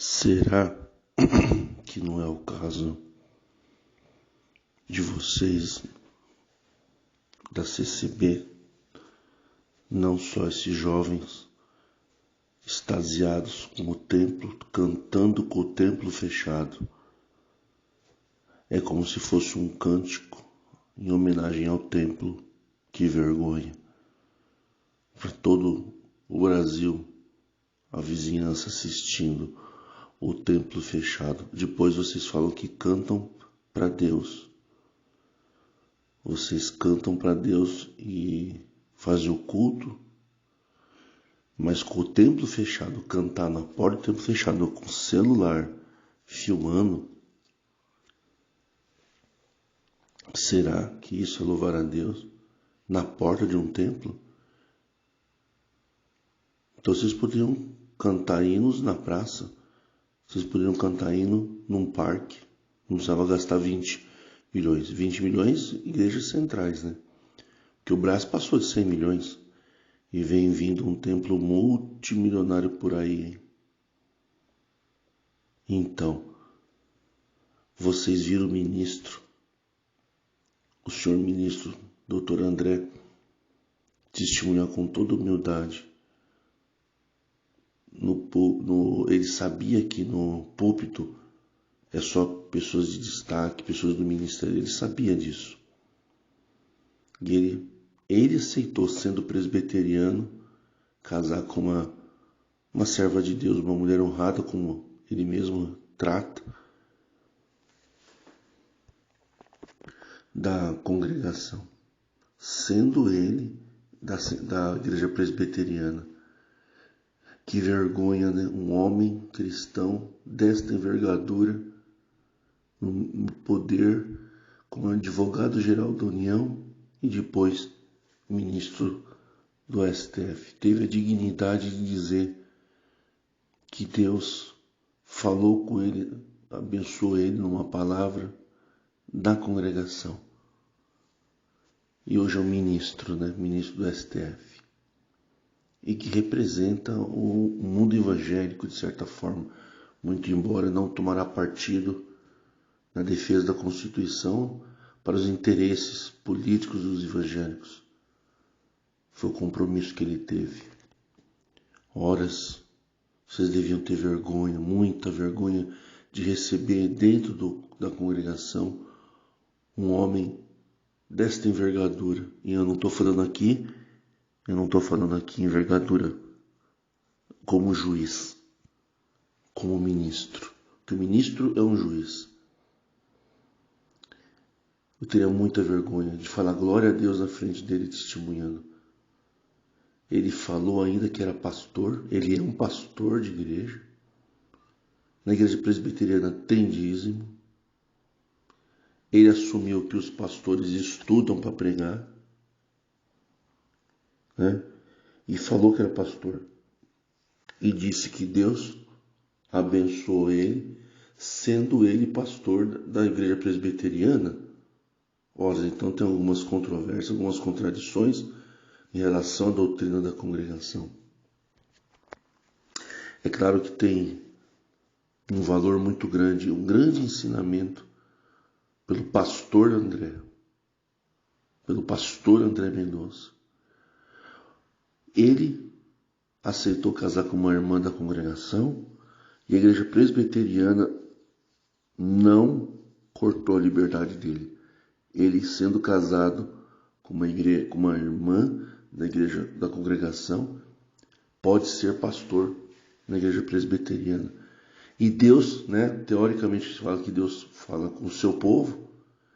Será que não é o caso de vocês da CCB, não só esses jovens extasiados com o templo, cantando com o templo fechado? É como se fosse um cântico em homenagem ao templo. Que vergonha. Para todo o Brasil, a vizinhança assistindo o templo fechado. Depois vocês falam que cantam para Deus. Vocês cantam para Deus e fazem o culto, mas com o templo fechado, cantar na porta do templo fechado, com o celular filmando. Será que isso é louvar a Deus na porta de um templo? Então vocês poderiam cantar hinos na praça, vocês poderiam cantar hino num parque, não precisava gastar 20 milhões. 20 milhões, igrejas centrais, né? Porque o Brás passou de 100 milhões e vem vindo um templo multimilionário por aí, hein? Então, vocês viram o ministro, o senhor ministro, doutor André, testemunhar com toda humildade. Ele sabia que no púlpito é só pessoas de destaque, pessoas do ministério. Ele sabia disso. E ele aceitou, sendo presbiteriano, casar com uma serva de Deus, uma mulher honrada, como ele mesmo trata, da congregação, sendo ele da igreja presbiteriana. Que vergonha, né? Um homem cristão desta envergadura, no poder, como advogado-geral da União e depois ministro do STF. Teve a dignidade de dizer que Deus falou com ele, abençoou ele numa palavra da congregação. E hoje é o ministro, né? Ministro do STF. E que representa o mundo evangélico, de certa forma, muito embora não tomará partido na defesa da Constituição para os interesses políticos dos evangélicos. Foi o compromisso que ele teve. Horas, vocês deviam ter vergonha, muita vergonha, de receber dentro da congregação um homem desta envergadura. E eu não estou falando aqui envergadura como juiz, como ministro. Porque o ministro é um juiz. Eu teria muita vergonha de falar glória a Deus na frente dele testemunhando. Ele falou ainda que era pastor, ele é um pastor de igreja. Na igreja presbiteriana tem dízimo. Ele assumiu que os pastores estudam para pregar, né? E falou que era pastor. E disse que Deus abençoou ele, sendo ele pastor da igreja presbiteriana. Ora, então tem algumas controvérsias, algumas contradições em relação à doutrina da congregação. É claro que tem um valor muito grande, um grande ensinamento pelo pastor André Mendonça. Ele aceitou casar com uma irmã da congregação e a igreja presbiteriana não cortou a liberdade dele. Ele, sendo casado com uma irmã da igreja da congregação, pode ser pastor na igreja presbiteriana. E Deus, né, teoricamente se fala que Deus fala com o seu povo,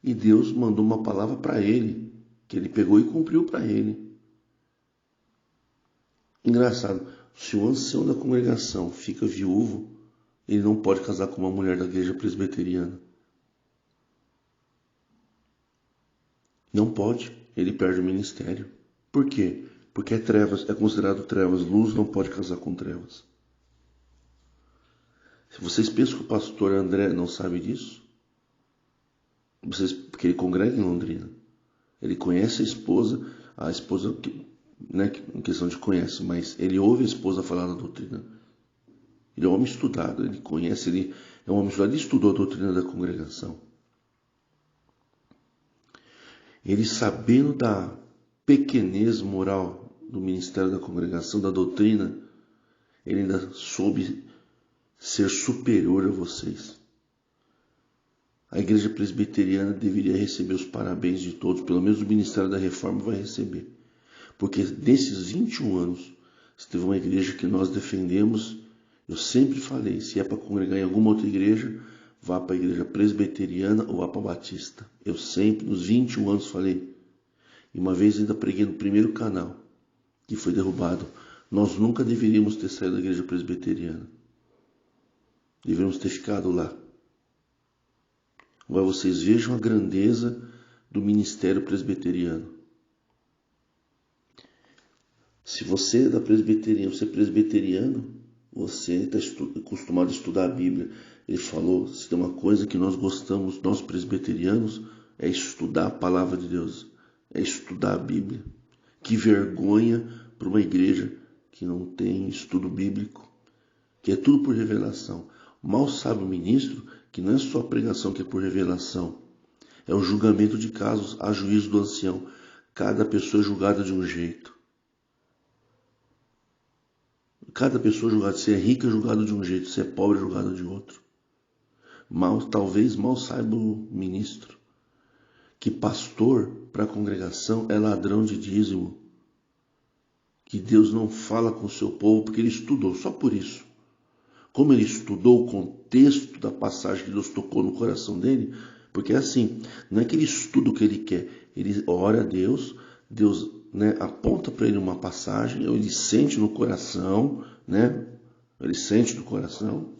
e Deus mandou uma palavra para ele, que ele pegou e cumpriu para ele. Engraçado, se o ancião da congregação fica viúvo, ele não pode casar com uma mulher da igreja presbiteriana. Não pode, ele perde o ministério. Por quê? Porque é trevas, é considerado trevas. Luz não pode casar com trevas. Se vocês pensam que o pastor André não sabe disso, porque ele congrega em Londrina. Ele conhece a esposa, né, em questão de conhece, mas ele ouve a esposa falar da doutrina Ele é um homem estudado, ele conhece, ele é um homem estudado, ele estudou a doutrina da congregação. Ele, sabendo da pequenez moral do ministério da congregação, da doutrina, ele ainda soube ser superior a vocês. A igreja presbiteriana deveria receber os parabéns de todos, pelo menos o Ministério da Reforma vai receber. Porque nesses 21 anos, se teve uma igreja que nós defendemos, eu sempre falei, se é para congregar em alguma outra igreja, vá para a igreja presbiteriana ou vá para a batista. Eu sempre, nos 21 anos, falei. E uma vez ainda preguei no primeiro canal, que foi derrubado. Nós nunca deveríamos ter saído da igreja presbiteriana. Deveríamos ter ficado lá. Agora vocês vejam a grandeza do ministério presbiteriano. Se você é da presbiteriana, você é presbiteriano, você está acostumado a estudar a Bíblia. Ele falou, se tem uma coisa que nós gostamos, nós presbiterianos, é estudar a palavra de Deus, é estudar a Bíblia. Que vergonha para uma igreja que não tem estudo bíblico, que é tudo por revelação. Mal sabe o ministro que não é só a pregação que é por revelação, é o julgamento de casos a juízo do ancião. Cada pessoa é julgada de um jeito. Cada pessoa é julgada, se é rica é julgado de um jeito, se é pobre é julgado de outro. Talvez mal saiba o ministro que pastor para a congregação é ladrão de dízimo, que Deus não fala com o seu povo porque ele estudou, só por isso. Como ele estudou o contexto da passagem que Deus tocou no coração dele, porque é assim, não é que ele estuda o que ele quer, ele ora a Deus, Deus, né, aponta para ele uma passagem, ele sente no coração, né? Ele sente no coração,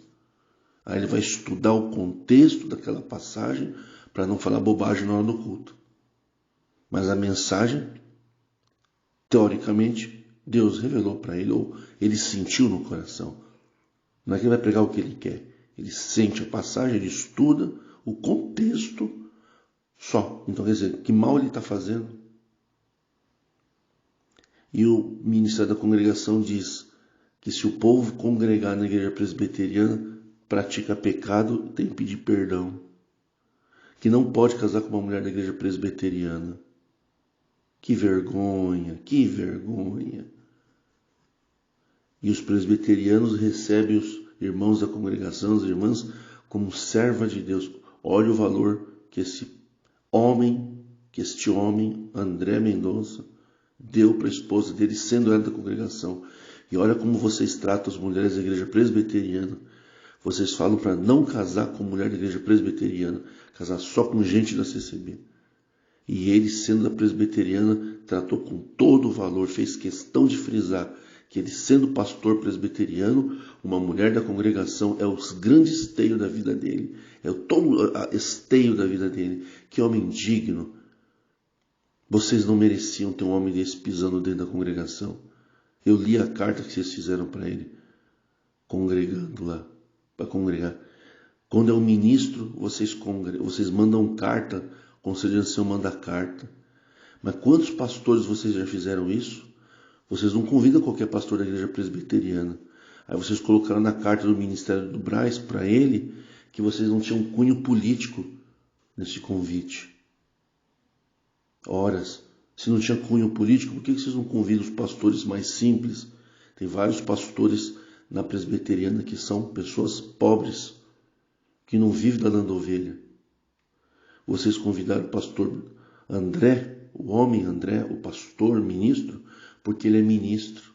aí ele vai estudar o contexto daquela passagem para não falar bobagem na hora do culto. Mas a mensagem, teoricamente, Deus revelou para ele, ou ele sentiu no coração. Não é que ele vai pregar o que ele quer. Ele sente a passagem, ele estuda o contexto só. Então, quer dizer, que mal ele está fazendo? E o ministério da congregação diz que se o povo congregar na igreja presbiteriana, pratica pecado, tem que pedir perdão. Que não pode casar com uma mulher da igreja presbiteriana. Que vergonha, que vergonha. E os presbiterianos recebem os irmãos da congregação, as irmãs, como serva de Deus. Olha o valor que este homem, André Mendonça, deu para a esposa dele, sendo ela da congregação. E olha como vocês tratam as mulheres da igreja presbiteriana. Vocês falam para não casar com mulher da igreja presbiteriana, casar só com gente da CCB. E ele, sendo da presbiteriana, tratou com todo o valor, fez questão de frisar que ele, sendo pastor presbiteriano, uma mulher da congregação é o grande esteio da vida dele, é o esteio da vida dele. Que homem digno. Vocês não mereciam ter um homem desse pisando dentro da congregação. Eu li a carta que vocês fizeram para ele, congregando lá, para congregar. Quando é um ministro, vocês mandam carta, o conselho de ancião manda carta. Mas quantos pastores vocês já fizeram isso? Vocês não convidam qualquer pastor da igreja presbiteriana. Aí vocês colocaram na carta do ministério do Braz para ele que vocês não tinham cunho político nesse convite. Horas, se não tinha cunho político, por que vocês não convidam os pastores mais simples? Tem vários pastores na presbiteriana que são pessoas pobres, que não vivem da lã da ovelha. Vocês convidaram o pastor André, o homem André, o pastor, ministro, porque ele é ministro.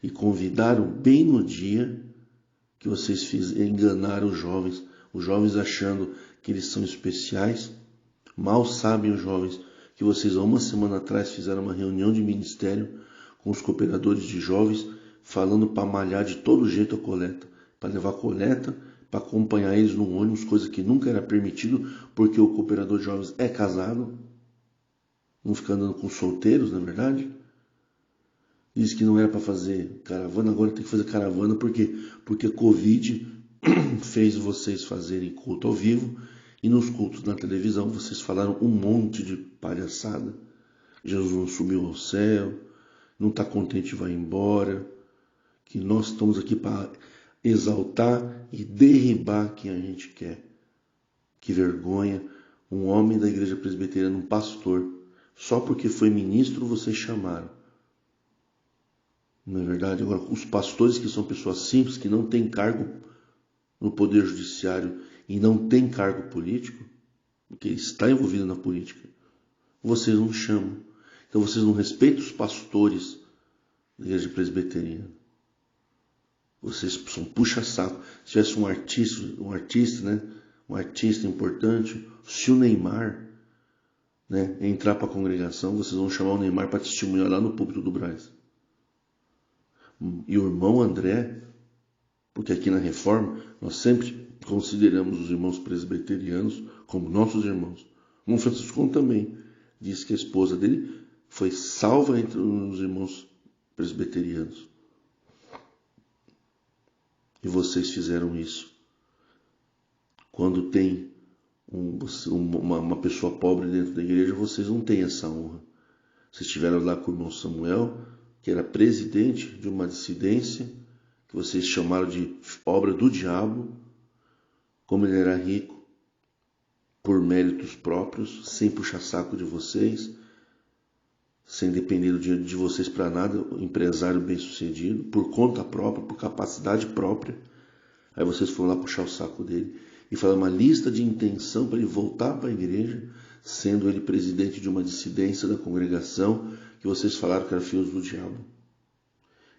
E convidaram bem no dia que vocês enganaram os jovens achando que eles são especiais. Mal sabem os jovens que vocês há uma semana atrás fizeram uma reunião de ministério com os cooperadores de jovens, falando para malhar de todo jeito a coleta, para levar coleta, para acompanhar eles no ônibus, coisa que nunca era permitido, porque o cooperador de jovens é casado, não fica andando com solteiros, na verdade. Diz que não era para fazer caravana, agora tem que fazer caravana, por quê? Porque a Covid fez vocês fazerem culto ao vivo, e nos cultos na televisão vocês falaram um monte de palhaçada. Jesus não subiu ao céu, não está contente, vai embora, que nós estamos aqui para exaltar e derribar quem a gente quer. Que vergonha um homem da igreja presbiteriana, um pastor, só porque foi ministro vocês chamaram. Não é verdade? Agora, os pastores que são pessoas simples, que não têm cargo no poder judiciário e não têm cargo político, porque ele está envolvido na política, vocês não chamam. Então vocês não respeitam os pastores da igreja presbiteriana. Vocês são puxa-saco. Se tivesse um artista importante, se o Neymar, né, entrar para a congregação, vocês vão chamar o Neymar para testemunhar lá no púlpito do Brás. E o irmão André, porque aqui na Reforma nós sempre consideramos os irmãos presbiterianos como nossos irmãos. O irmão Francisco também disse que a esposa dele foi salva entre os irmãos presbiterianos. E vocês fizeram isso. Quando tem uma pessoa pobre dentro da igreja, vocês não têm essa honra. Vocês estiveram lá com o irmão Samuel, que era presidente de uma dissidência, que vocês chamaram de obra do diabo, como ele era rico, por méritos próprios, sem puxar saco de vocês, sem depender do dinheiro de vocês para nada, um empresário bem-sucedido, por conta própria, por capacidade própria. Aí vocês foram lá puxar o saco dele e falaram uma lista de intenção para ele voltar para a igreja, sendo ele presidente de uma dissidência da congregação, que vocês falaram que era filhos do diabo.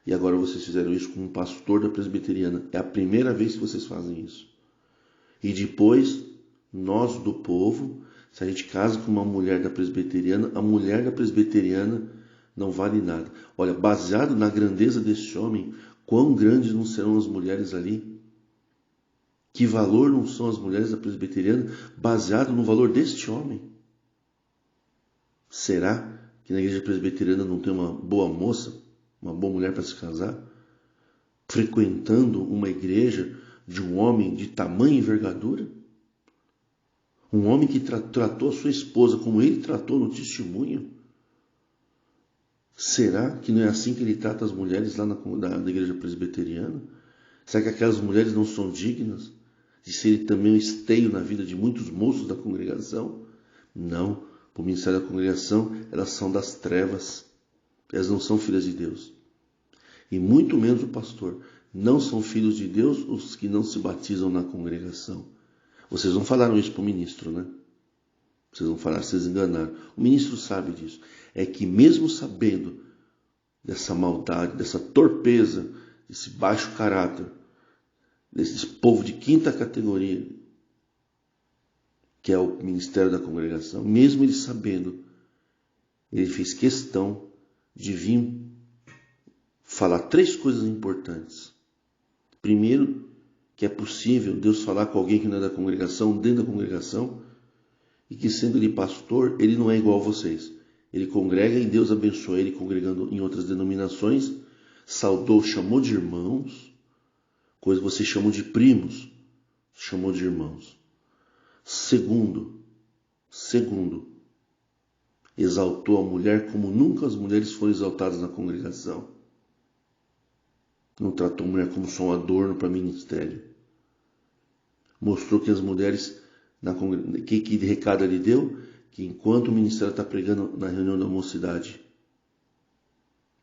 E agora vocês fizeram isso com um pastor da presbiteriana. É a primeira vez que vocês fazem isso. E depois, nós do povo, se a gente casa com uma mulher da presbiteriana, a mulher da presbiteriana não vale nada. Olha, baseado na grandeza desse homem, quão grandes não serão as mulheres ali? Que valor não são as mulheres da presbiteriana, baseado no valor deste homem? Será que na igreja presbiteriana não tem uma boa moça, uma boa mulher para se casar? Frequentando uma igreja de um homem de tamanha envergadura? Um homem que tratou a sua esposa como ele tratou no testemunho? Será que não é assim que ele trata as mulheres lá na igreja presbiteriana? Será que aquelas mulheres não são dignas de serem também um esteio na vida de muitos moços da congregação? Não. Para o ministério da congregação, elas são das trevas. Elas não são filhas de Deus. E muito menos o pastor. Não são filhos de Deus os que não se batizam na congregação. Vocês não falaram isso para o ministro, né? Vocês não falaram, vocês enganaram. O ministro sabe disso. É que mesmo sabendo dessa maldade, dessa torpeza, desse baixo caráter, desse povo de quinta categoria, que é o ministério da congregação, mesmo ele sabendo, ele fez questão de vir falar 3 coisas importantes. Primeiro, que é possível Deus falar com alguém que não é da congregação, dentro da congregação, e que sendo ele pastor, ele não é igual a vocês. Ele congrega e Deus abençoa ele congregando em outras denominações, saudou, chamou de irmãos, coisa que vocês chamam de primos, chamou de irmãos. Segundo, exaltou a mulher como nunca as mulheres foram exaltadas na congregação. Não tratou a mulher como só um adorno para ministério. Mostrou que as mulheres, que recado ele deu? Que enquanto o ministério está pregando na reunião da mocidade,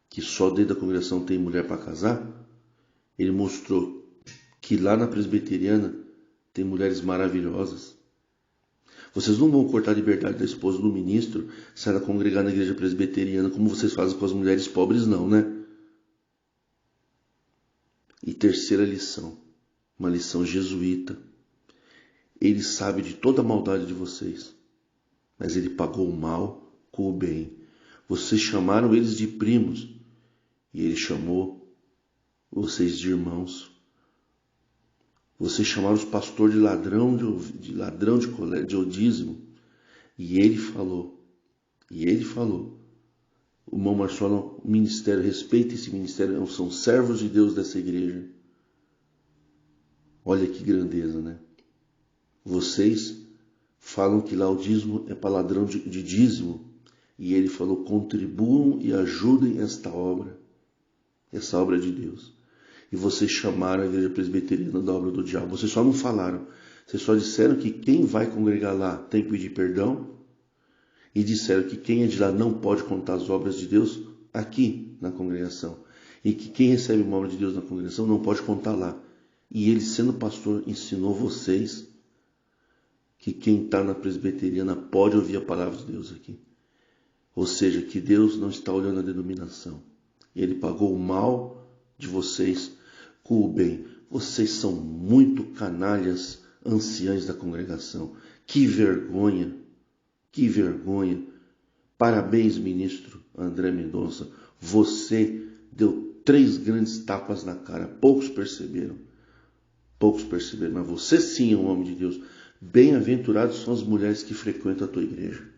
que só dentro da congregação tem mulher para casar, ele mostrou que lá na presbiteriana tem mulheres maravilhosas. Vocês não vão cortar a liberdade da esposa do ministro se ela congregar na igreja presbiteriana, como vocês fazem com as mulheres pobres, não, né? E terceira lição, uma lição jesuíta. Ele sabe de toda a maldade de vocês, mas ele pagou o mal com o bem. Vocês chamaram eles de primos e ele chamou vocês de irmãos. Vocês chamaram os pastores de ladrão de dízimo. E ele falou, o irmão Marcelo, o ministério, respeita esse ministério, são servos de Deus dessa igreja. Olha que grandeza, né? Vocês falam que lá o dízimo é para ladrão de dízimo. E ele falou, contribuam e ajudem essa obra de Deus. e vocês chamaram a igreja presbiteriana da obra do diabo. Vocês só não falaram. Vocês só disseram que quem vai congregar lá tem que pedir perdão e disseram que quem é de lá não pode contar as obras de Deus aqui na congregação. E que quem recebe uma obra de Deus na congregação não pode contar lá. E ele, sendo pastor, ensinou vocês que quem está na presbiteriana pode ouvir a palavra de Deus aqui. Ou seja, que Deus não está olhando a denominação. Ele pagou o mal de vocês com o bem. Vocês são muito canalhas, anciães da congregação. Que vergonha! Que vergonha! Parabéns, ministro André Mendonça. Você deu 3 grandes tapas na cara. Poucos perceberam, mas você sim é um homem de Deus. Bem-aventurados são as mulheres que frequentam a tua igreja.